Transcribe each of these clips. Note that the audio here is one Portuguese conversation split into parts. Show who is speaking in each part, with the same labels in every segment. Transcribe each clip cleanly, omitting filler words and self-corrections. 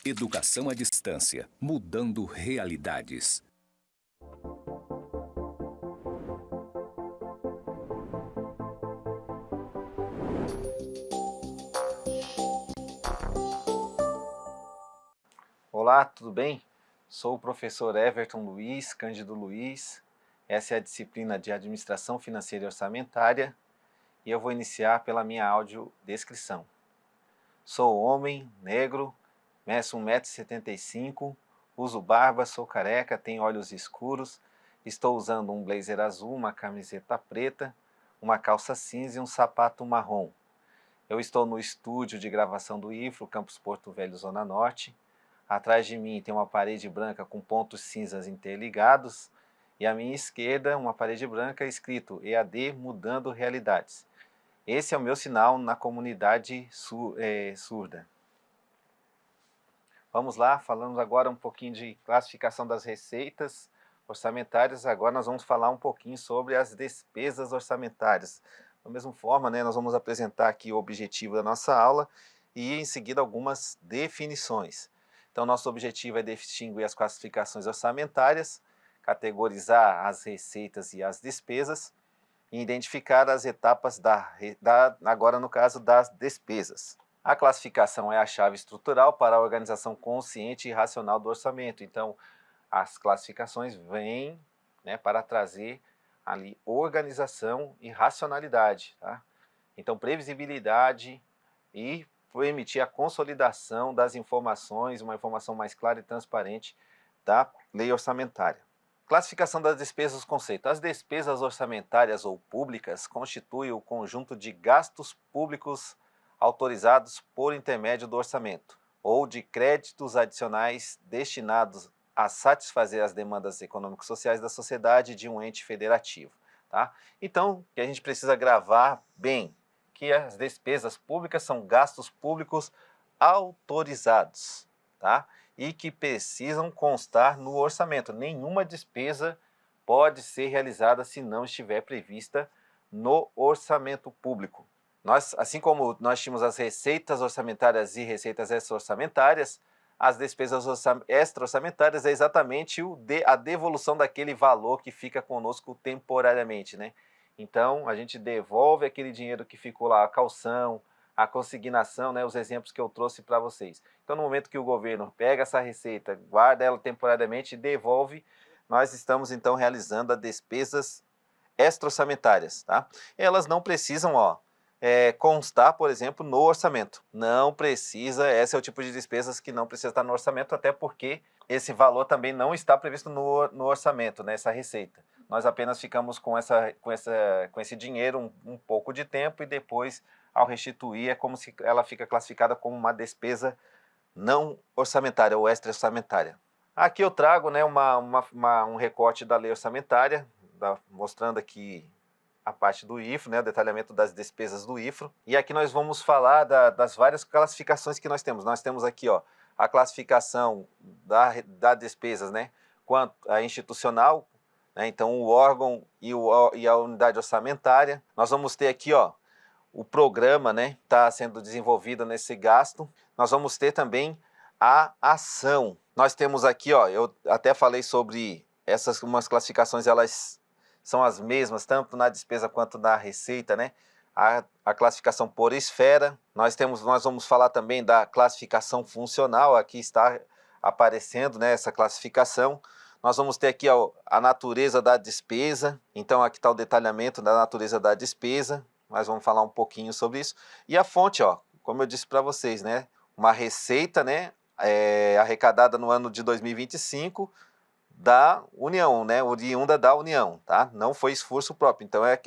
Speaker 1: Educação à distância, mudando realidades.
Speaker 2: Olá, tudo bem? Sou o professor Everton Luiz, Cândido Luiz. Essa é a disciplina de Administração Financeira e Orçamentária e eu vou iniciar pela minha audiodescrição. Sou homem, negro, meço 1,75 m, uso barba, sou careca, tenho olhos escuros, estou usando um blazer azul, uma camiseta preta, uma calça cinza e um sapato marrom. Eu estou no estúdio de gravação do IFRO, Campus Porto Velho, Zona Norte. Atrás de mim tem uma parede branca com pontos cinzas interligados e à minha esquerda uma parede branca escrito EAD Mudando Realidades. Esse é o meu sinal na comunidade surda. Vamos lá, falamos agora um pouquinho de classificação das receitas orçamentárias. Agora nós vamos falar um pouquinho sobre as despesas orçamentárias. Da mesma forma, nós vamos apresentar aqui o objetivo da nossa aula e em seguida algumas definições. Então, nosso objetivo é distinguir as classificações orçamentárias, categorizar as receitas e as despesas e identificar as etapas agora no caso das despesas. A classificação é a chave estrutural para a organização consciente e racional do orçamento. Então, as classificações vêm para trazer ali organização e racionalidade. Tá? Então, previsibilidade e permitir a consolidação das informações, uma informação mais clara e transparente da lei orçamentária. Classificação das despesas, os conceitos. As despesas orçamentárias ou públicas constituem o conjunto de gastos públicos autorizados por intermédio do orçamento, ou de créditos adicionais destinados a satisfazer as demandas econômico-sociais da sociedade de um ente federativo. Tá? Então, que a gente precisa gravar bem, que as despesas públicas são gastos públicos autorizados, tá? E que precisam constar no orçamento. Nenhuma despesa pode ser realizada se não estiver prevista no orçamento público. Assim como nós tínhamos as receitas orçamentárias e receitas extra-orçamentárias, as despesas extra-orçamentárias é exatamente a devolução daquele valor que fica conosco temporariamente, né? Então, a gente devolve aquele dinheiro que ficou lá, a caução, a consignação, os exemplos que eu trouxe para vocês. Então, no momento que o governo pega essa receita, guarda ela temporariamente e devolve, nós estamos, então, realizando as despesas extra-orçamentárias, tá? Elas não precisam, constar, por exemplo, no orçamento. Não precisa, esse é o tipo de despesas que não precisa estar no orçamento, até porque esse valor também não está previsto no orçamento, essa receita. Nós apenas ficamos com esse dinheiro um pouco de tempo e depois, ao restituir, é como se ela fica classificada como uma despesa não orçamentária ou extra-orçamentária. Aqui eu trago um recorte da lei orçamentária, mostrando aqui a parte do IFRO, o detalhamento das despesas do IFRO. E aqui nós vamos falar das várias classificações que nós temos. Nós temos aqui a classificação da despesas, quanto a institucional, então o órgão e a unidade orçamentária. Nós vamos ter aqui o programa está sendo desenvolvido nesse gasto. Nós vamos ter também a ação. Nós temos aqui, eu até falei sobre essas umas classificações, elas são as mesmas, tanto na despesa quanto na receita, a classificação por esfera. Nós vamos falar também da classificação funcional, aqui está aparecendo essa classificação. Nós vamos ter aqui a natureza da despesa, então aqui está o detalhamento da natureza da despesa, nós vamos falar um pouquinho sobre isso. E a fonte, como eu disse para vocês, uma receita arrecadada no ano de 2025, da União, oriunda da União, tá? Não foi esforço próprio, então é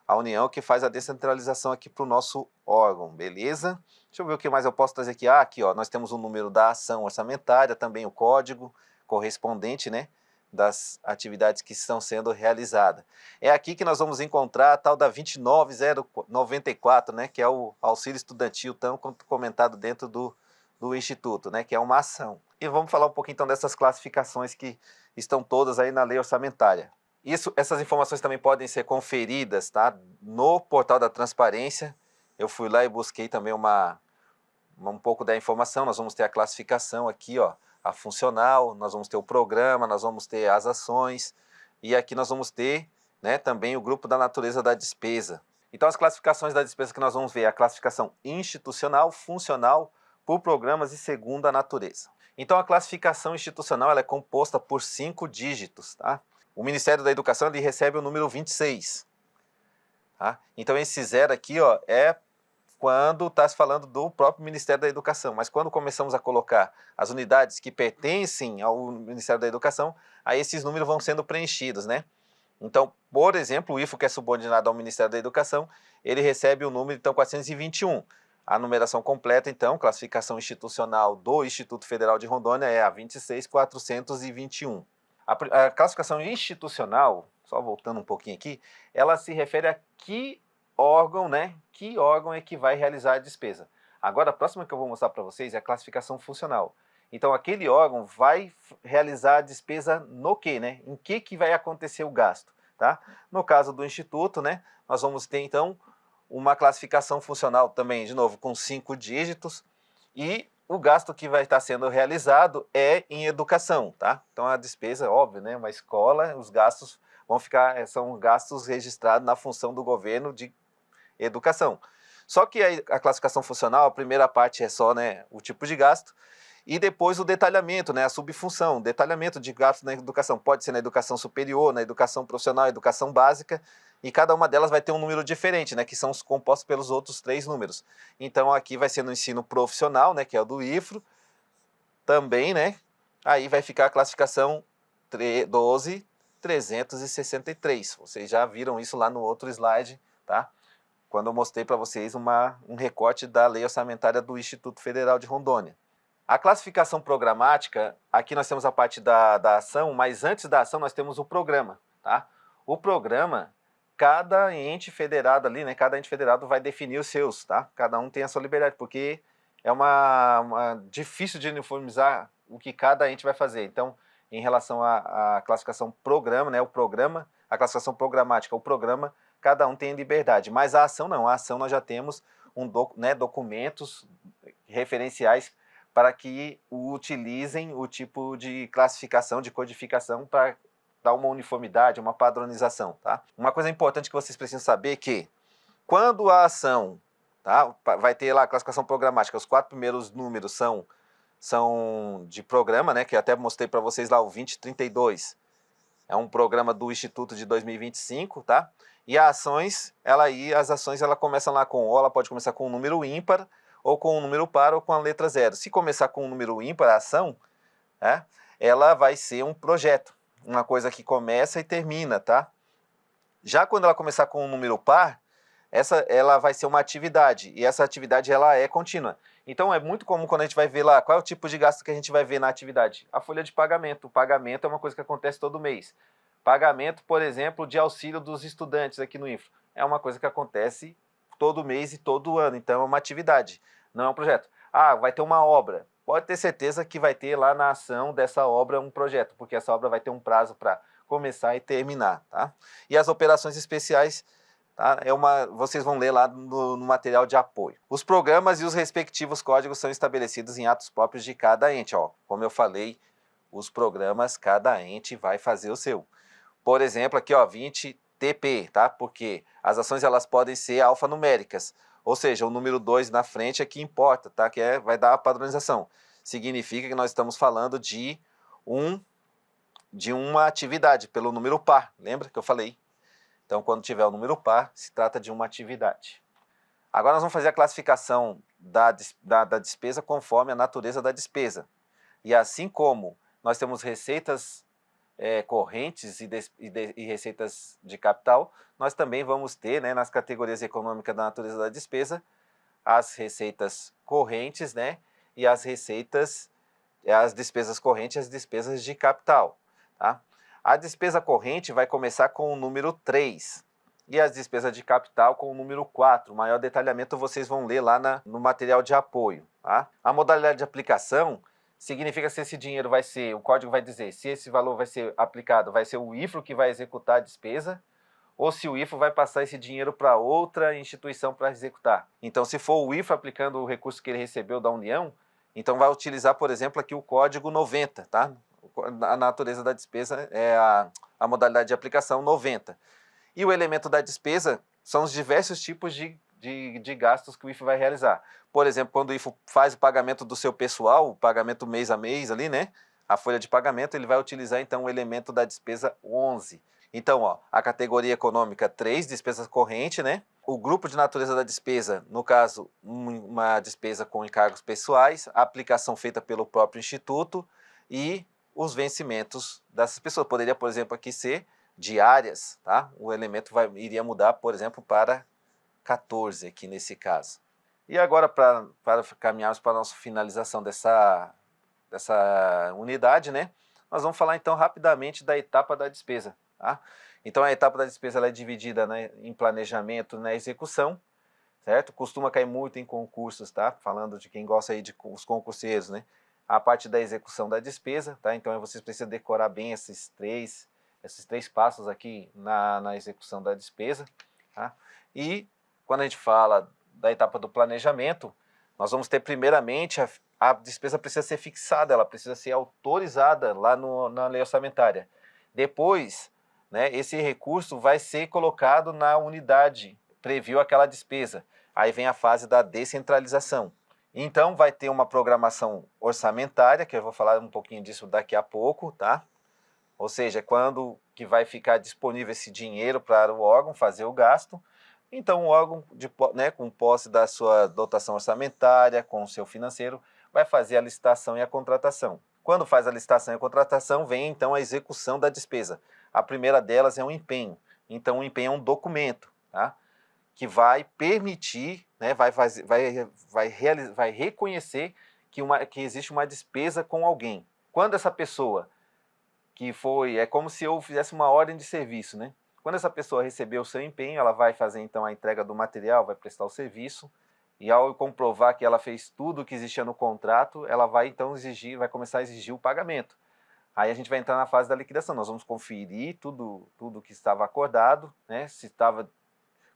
Speaker 2: a União que faz a descentralização aqui para o nosso órgão, beleza? Deixa eu ver o que mais eu posso trazer aqui. Aqui, nós temos o número da ação orçamentária, também o código correspondente, das atividades que estão sendo realizadas. É aqui que nós vamos encontrar a tal da 29094, que é o auxílio estudantil, tão comentado dentro do Instituto, que é uma ação. E vamos falar um pouquinho então dessas classificações que estão todas aí na lei orçamentária. Essas informações também podem ser conferidas, tá, no portal da transparência. Eu fui lá e busquei também um pouco da informação, nós vamos ter a classificação aqui, ó, a funcional, nós vamos ter o programa, nós vamos ter as ações, e aqui nós vamos ter, né, também o grupo da natureza da despesa. Então as classificações da despesa que nós vamos ver é a classificação institucional, funcional, por programas e segundo a natureza. Então a classificação institucional ela é composta por 5 dígitos, tá? O Ministério da Educação ele recebe o número 26. Tá? Então esse 0 aqui, ó, é quando está se falando do próprio Ministério da Educação, mas quando começamos a colocar as unidades que pertencem ao Ministério da Educação, aí esses números vão sendo preenchidos, né? Então, por exemplo, o IFO, que é subordinado ao Ministério da Educação, ele recebe o número, então, 421. A numeração completa, então, classificação institucional do Instituto Federal de Rondônia é a 26.421. A classificação institucional, só voltando um pouquinho aqui, ela se refere a que órgão, né? Que órgão é que vai realizar a despesa. Agora, a próxima que eu vou mostrar para vocês é a classificação funcional. Então, aquele órgão vai realizar a despesa no quê, né? Em que vai acontecer o gasto, tá? No caso do Instituto, né? Nós vamos ter, então, uma classificação funcional também, de novo, com 5 dígitos, e o gasto que vai estar sendo realizado é em educação, tá? Então, a despesa, óbvio, né? Uma escola, os gastos vão ficar, são gastos registrados na função do governo de educação. Só que a classificação funcional, a primeira parte é só, né, o tipo de gasto, e depois o detalhamento, né, a subfunção, detalhamento de gastos na educação. Pode ser na educação superior, na educação profissional, na educação básica, e cada uma delas vai ter um número diferente, né, que são os compostos pelos outros 3 números. Então aqui vai ser no ensino profissional, né, que é o do IFRO, também, né, aí vai ficar a classificação 12.363. Vocês já viram isso lá no outro slide, tá? Quando eu mostrei para vocês um recorte da lei orçamentária do Instituto Federal de Rondônia. A classificação programática, aqui nós temos a parte da ação, mas antes da ação nós temos o programa, tá? O programa, cada ente federado ali, né, cada ente federado vai definir os seus, tá? Cada um tem a sua liberdade, porque é difícil de uniformizar o que cada ente vai fazer. Então, em relação à classificação programa, né, o programa, a classificação programática, o programa, cada um tem liberdade, mas a ação não, a ação nós já temos documentos referenciais para que utilizem o tipo de classificação, de codificação para dar uma uniformidade, uma padronização, tá? Uma coisa importante que vocês precisam saber é que quando a ação, tá, vai ter lá a classificação programática, os 4 primeiros números são de programa, né, que até mostrei para vocês lá, o 2032, é um programa do Instituto de 2025, tá? E as ações ela começam lá ou ela pode começar com um número ímpar, ou com um número par, ou com a letra 0. Se começar com um número ímpar, a ação, né, ela vai ser um projeto, uma coisa que começa e termina, tá? Já quando ela começar com um número par, ela vai ser uma atividade, e essa atividade ela é contínua. Então é muito comum quando a gente vai ver lá, qual é o tipo de gasto que a gente vai ver na atividade? A folha de pagamento. O pagamento é uma coisa que acontece todo mês. Pagamento, por exemplo, de auxílio dos estudantes aqui no INFRO. É uma coisa que acontece todo mês e todo ano, então é uma atividade, não é um projeto. Ah, vai ter uma obra. Pode ter certeza que vai ter lá na ação dessa obra um projeto, porque essa obra vai ter um prazo para começar e terminar, tá? E as operações especiais, tá? Vocês vão ler lá no material de apoio. Os programas e os respectivos códigos são estabelecidos em atos próprios de cada ente, ó. Como eu falei, os programas, cada ente vai fazer o seu. Por exemplo, aqui, ó, 20TP, tá? Porque as ações elas podem ser alfanuméricas, ou seja, o número 2 na frente é que importa, tá? Que vai dar a padronização. Significa que nós estamos falando de uma atividade pelo número par, lembra que eu falei? Então, quando tiver o número par, se trata de uma atividade. Agora nós vamos fazer a classificação da despesa conforme a natureza da despesa. E assim como nós temos receitas correntes e receitas de capital, nós também vamos ter, né, nas categorias econômicas da natureza da despesa, as receitas correntes, né, e as despesas correntes e as despesas de capital, tá? A despesa corrente vai começar com o número 3 e as despesas de capital com o número 4. O maior detalhamento vocês vão ler lá no material de apoio, tá? A modalidade de aplicação significa se esse dinheiro vai ser, o código vai dizer, se esse valor vai ser aplicado, vai ser o IFRO que vai executar a despesa, ou se o IFA vai passar esse dinheiro para outra instituição para executar. Então, se for o IFA aplicando o recurso que ele recebeu da União, então vai utilizar, por exemplo, aqui o código 90, tá? A natureza da despesa é a modalidade de aplicação 90. E o elemento da despesa são os diversos tipos de gastos que o IFA vai realizar. Por exemplo, quando o IFA faz o pagamento do seu pessoal, o pagamento mês a mês ali, né? A folha de pagamento, ele vai utilizar então o elemento da despesa 11. Então, ó, a categoria econômica 3, despesa corrente, né? O grupo de natureza da despesa, no caso, uma despesa com encargos pessoais, a aplicação feita pelo próprio instituto e os vencimentos dessas pessoas. Poderia, por exemplo, aqui ser diárias, tá? O elemento iria mudar, por exemplo, para 14 aqui nesse caso. E agora, para caminharmos para a nossa finalização dessa unidade, né? Nós vamos falar então rapidamente da etapa da despesa. Tá? Então a etapa da despesa ela é dividida, né, em planejamento e na execução, certo? Costuma cair muito em concursos, tá? Falando de quem gosta aí de os concurseiros, né? A parte da execução da despesa, tá? Então vocês precisam decorar bem esses três passos aqui na execução da despesa, tá? E quando a gente fala da etapa do planejamento, nós vamos ter primeiramente a despesa precisa ser fixada, ela precisa ser autorizada lá na lei orçamentária. Depois, né, esse recurso vai ser colocado na unidade, previu aquela despesa. Aí vem a fase da descentralização. Então vai ter uma programação orçamentária, que eu vou falar um pouquinho disso daqui a pouco, tá? Ou seja, quando que vai ficar disponível esse dinheiro para o órgão fazer o gasto. Então o órgão, né, com posse da sua dotação orçamentária, com o seu financeiro, vai fazer a licitação e a contratação. Quando faz a licitação e a contratação, vem então a execução da despesa. A primeira delas é um empenho. Então o empenho é um documento, tá? Que vai permitir, né, vai reconhecer que existe uma despesa com alguém. Quando essa pessoa é como se eu fizesse uma ordem de serviço, né? Quando essa pessoa receber o seu empenho, ela vai fazer então a entrega do material, vai prestar o serviço, e ao comprovar que ela fez tudo o que existia no contrato, ela vai então vai começar a exigir o pagamento. Aí a gente vai entrar na fase da liquidação, nós vamos conferir tudo que estava acordado, né? Se estava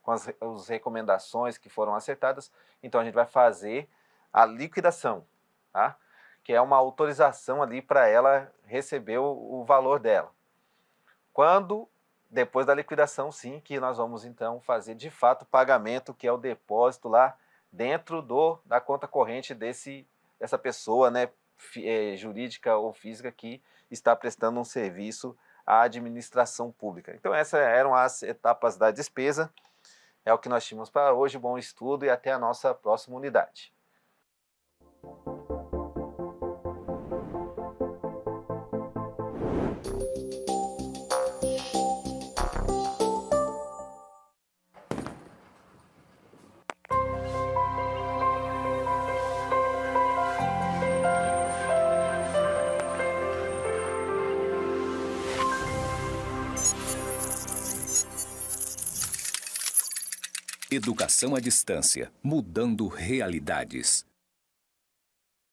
Speaker 2: com as recomendações que foram acertadas, então a gente vai fazer a liquidação, tá? Que é uma autorização ali para ela receber o valor dela. Depois da liquidação, sim, que nós vamos então fazer de fato o pagamento, que é o depósito lá dentro da conta corrente dessa pessoa, né, jurídica ou física que está prestando um serviço à administração pública. Então essas eram as etapas da despesa. É o que nós tínhamos para hoje. Bom estudo e até a nossa próxima unidade.
Speaker 1: Educação à distância, mudando realidades.